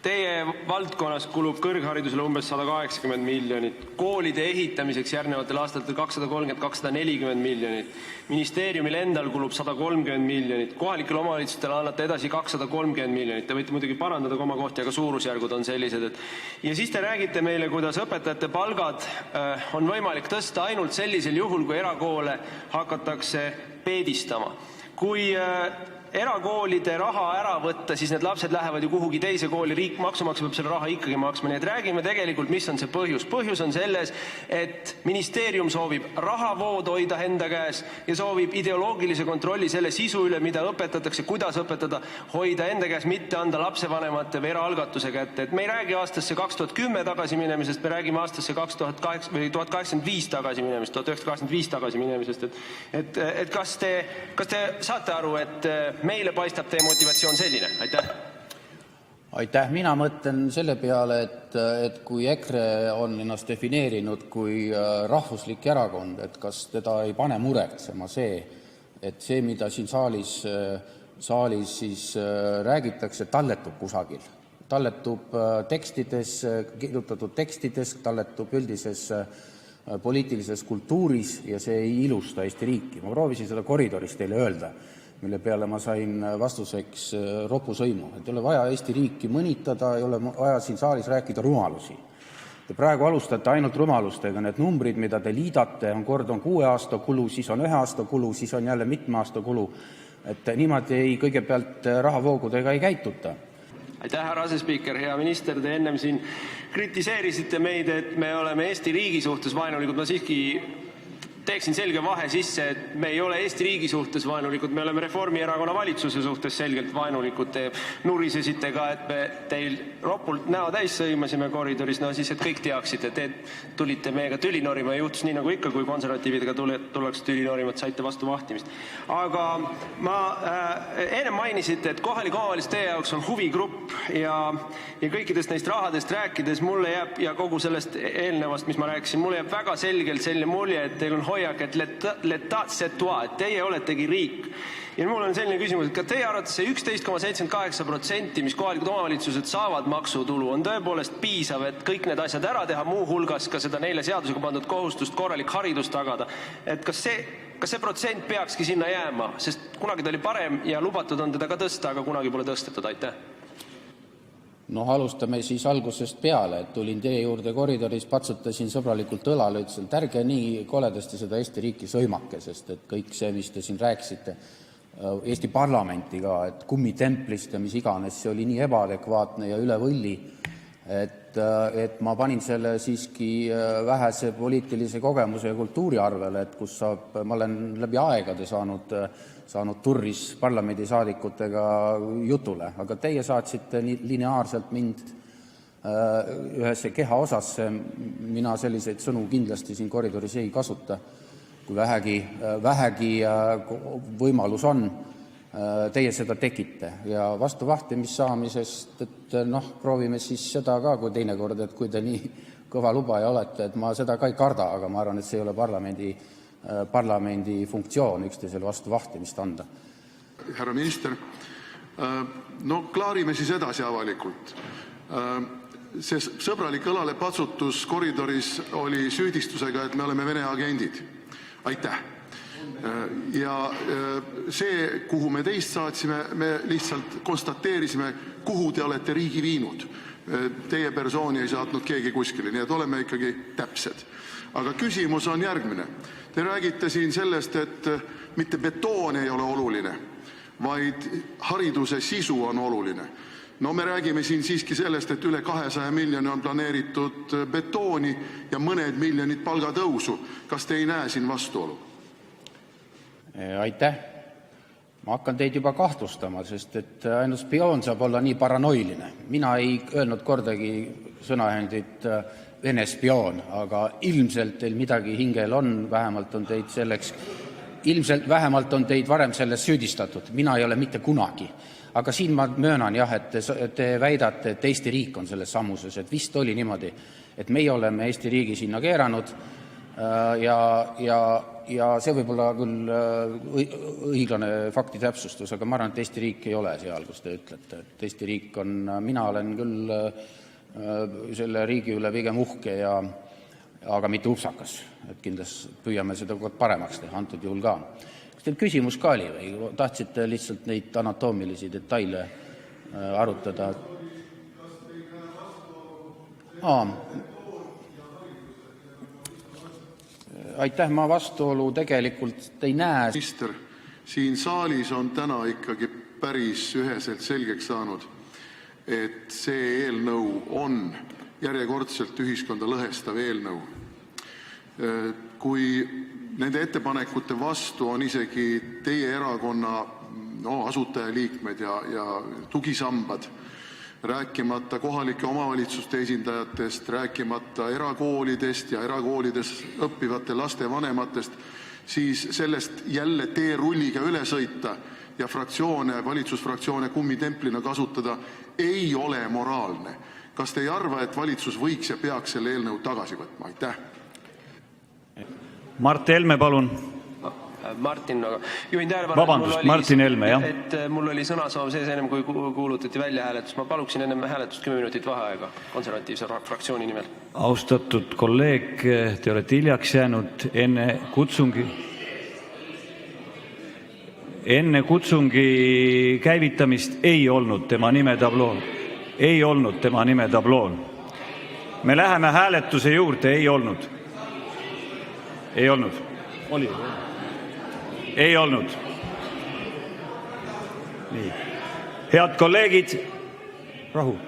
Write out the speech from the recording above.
Teie valdkonnas kulub kõrgharidusele umbes 180 miljonit, koolide ehitamiseks järgnevatel aastatel 230–240 miljonit, ministeeriumil endal kulub 130 miljonit, kohalikele omavalitsustele annate edasi 230 miljonit, te võite muidugi parandada komakohti, aga suurusjärgud on sellised. Ja siis te räägite meile, kuidas õpetajate palgad on võimalik tõsta ainult sellisel juhul, kui erakoole hakatakse peedistama. Kui erakoolide raha ära võtta, siis need lapsed lähevad ju kuhugi teise kooli, riik maksumaksja peab selle raha ikkagi maksma, nii et räägime tegelikult, mis on see põhjus. Põhjus on selles, et ministeerium soovib rahavood hoida enda käes ja soovib ideoloogilise kontrolli selle sisu üle, mida õpetatakse, kuidas õpetada, hoida enda käes, mitte anda lapsevanemate või eraalgatuse kätte. Et me ei räägi aastasse 2010 tagasi minemisest, me räägime aastasse 1085 tagasi minemisest, 1985 tagasi minemisest. Et kas te saate aru, et meile paistab teie motivatsioon selline? Aitäh! Aitäh! Mina mõtlen selle peale, et kui EKRE on ennast defineerinud kui rahvuslik erakond, et kas teda ei pane muretsema see, et see, mida siin saalis siis räägitakse, talletub kusagil. Talletub tekstides, kirjutatud tekstides, talletub üldises poliitilises kultuuris ja see ei ilusta Eesti riiki. Ma proovisin seda koridoris teile öelda, mille peale ma sain vastuseks ropusõimu. Et ei ole vaja Eesti riiki mõnitada, ei ole vaja siin saalis rääkida rumalusi. Te praegu alustate ainult rumalustega. Need numbrid, mida te liidate, on kord on 6 aasta kulu, siis on 1 aasta kulu, siis on jälle mitme aasta kulu. Et niimoodi ei kõigepealt rahavoogudega ei käituta. Aitäh, härra asespiiker, hea minister, te ennem siin kritiseerisite meid, et me oleme Eesti riigi suhtes vaenulikud. Ma siiski teeksin selge vahe sisse, et me ei ole Eesti riigi suhtes vaenulikud, me oleme Reformierakonna valitsuse suhtes selgelt vaenulikud. Te nurisesite ka, et me teil ropult näo täis sõimasime koridoris, no siis, et kõik teaksid, et te tulite meiega tüli norima ja juhtus nii nagu ikka, kui konservatiividega tullakse tüli norima, et saite vastu vahtimist. Aga ma enne mainisite, et kohalik omavalitsus teie jaoks on huvigrupp ja kõikidest neist rahadest rääkides mulle jääb, ja kogu sellest eelnevast, mis ma rääkisin, mulle jääb väga selgelt selline mulje, et teil on hoiak, et l'état c'est toi, et teie oletegi riik. Ja mul on selline küsimus, et ka teie arvates see 11,78%, mis kohalikud omavalitsused saavad maksutulu, on tõepoolest piisav, et kõik need asjad ära teha, muu hulgas ka seda neile seadusega pandud kohustust korralik haridus tagada. Et kas see protsent peakski sinna jääma, sest kunagi ta oli parem ja lubatud on teda ka tõsta, aga kunagi pole tõstetud. Aitäh! Alustame siis algusest peale, et tulin teie juurde koridoris, patsutasin sõbralikult õlale, ütlesin, et ärge nii koledasti seda Eesti riiki sõimake, sest et kõik see, mis te siin rääkisite, Eesti parlamenti ka, et kummitemplist ja mis iganes, see oli nii ebaadekvaatne ja üle võlli, et ma panin selle siiski vähese poliitilise kogemuse ja kultuuri arvele, et kus ma olen läbi aegade saanud turris parlamendisaadikutega jutule, aga teie saatsite lineaarselt mind ühesse keha osasse. Mina selliseid sõnu kindlasti siin koridoris ei kasuta, kui vähegi võimalus on. Teie seda tegite ja vastu vahtimist saamisest, et proovime siis seda ka, kui teinekord, et kui te nii kõva lubaja olete, et ma seda ka ei karda, aga ma arvan, et see ei ole parlamendi funktsioon üksteisele vastu vahtimist anda. Härra minister, klaarime siis edasi avalikult. See sõbralik õlale patsutus koridoris oli süüdistusega, et me oleme Vene agendid. Aitäh! Ja see, kuhu me teist saatsime, me lihtsalt konstateerisime, kuhu te olete riigi viinud. Teie persooni ei saatnud keegi kuskile, nii et oleme ikkagi täpsed. Aga küsimus on järgmine. Te räägite siin sellest, et mitte betoon ei ole oluline, vaid hariduse sisu on oluline. Me räägime siin siiski sellest, et üle 200 miljoni on planeeritud betooni ja mõned miljonid palgatõusu. Kas te ei näe siin vastuolu? Aitäh! Ma hakkan teid juba kahtlustama, sest et ainult spioon saab olla nii paranoiline. Mina ei öelnud kordagi sõnaühendit Vene spioon, aga ilmselt teil midagi hingel on, vähemalt on teid varem selles süüdistatud. Mina ei ole mitte kunagi. Aga siin ma möönan jah, et te väidate, et Eesti riik on selles sammuses, et vist oli niimoodi, et meie oleme Eesti riigi sinna keeranud ja see võib olla küll õiglane faktitäpsustus, aga ma arvan, et Eesti riik ei ole seal, kus te ütlete. Et Eesti riik on, mina olen küll selle riigi üle pigem uhke aga mitte upsakas. Et kindlasti püüame seda paremaks teha, antud juhul ka. Kas teil küsimus ka oli või tahtsite lihtsalt neid anatoomilisi detaile arutada? Aitäh, ma vastuolu tegelikult ei näe. Minister, siin saalis on täna ikkagi päris üheselt selgeks saanud, et see eelnõu on järjekordselt ühiskonda lõhestav eelnõu. Kui nende ettepanekute vastu on isegi teie erakonna asutajaliikmed ja tugisambad, rääkimata kohalike omavalitsuste esindajatest, rääkimata erakoolidest ja erakoolides õppivate laste vanematest, siis sellest jälle teerulliga üle sõita ja valitsusfraktsioone kummitemplina kasutada ei ole moraalne. Kas te ei arva, et valitsus võiks ja peaks selle eelnõu tagasi võtma? Aitäh! Mart Helme, palun! Martin, juhin tähelepanu, Vabandust, Martin Helme, jah. Et mul oli sõnasoov sees ennem, kui kuulutati välja hääletus. Ma paluksin ennem hääletust 10 minutit vaheaega konservatiivse fraktsiooni nimel. Austatud kolleeg, te olete hiljaks jäänud enne kutsungi käivitamist ei olnud tema nime tablool. Ei olnud tema nime tablool. Me läheme hääletuse juurde, ei olnud. Ei olnud. Oli. Ei olnud. Nii. Head kolleegid, rahu.